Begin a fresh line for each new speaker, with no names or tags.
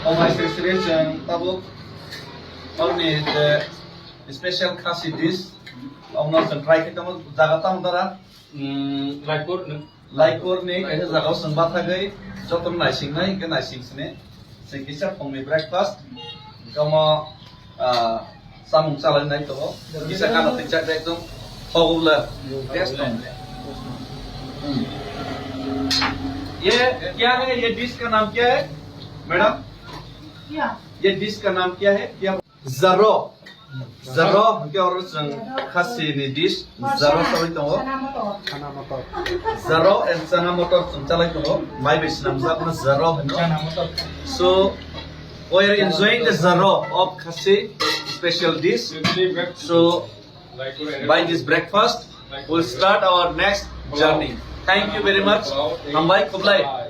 Oh my sister, tabuk. Only the special khasi dish. Ông nói rằng try cái trong jaga tam dara. Laikur ni cái jaga sân bát thay cho tôi nảy sinh này cái nảy sinh này. Sinh cái sắp phong breakfast. Kamu samung salan naik tu, bisa kan nanti cek dek tu, popular, best dong. ये क्या है? ये dish का नाम क्या है, madam? ये dish का नाम क्या है? क्या? Zaro, Zaro, क्या और खासी नि डिश, Zaro सभी तो हो, Zaro and चना मटर चला तो हो, माय बेस नाम से अपना Zaro है, so we are enjoying the Zaro of Khasi special dish. So by this breakfast, we'll start our next journey. Thank you very much. Hambai Kublai.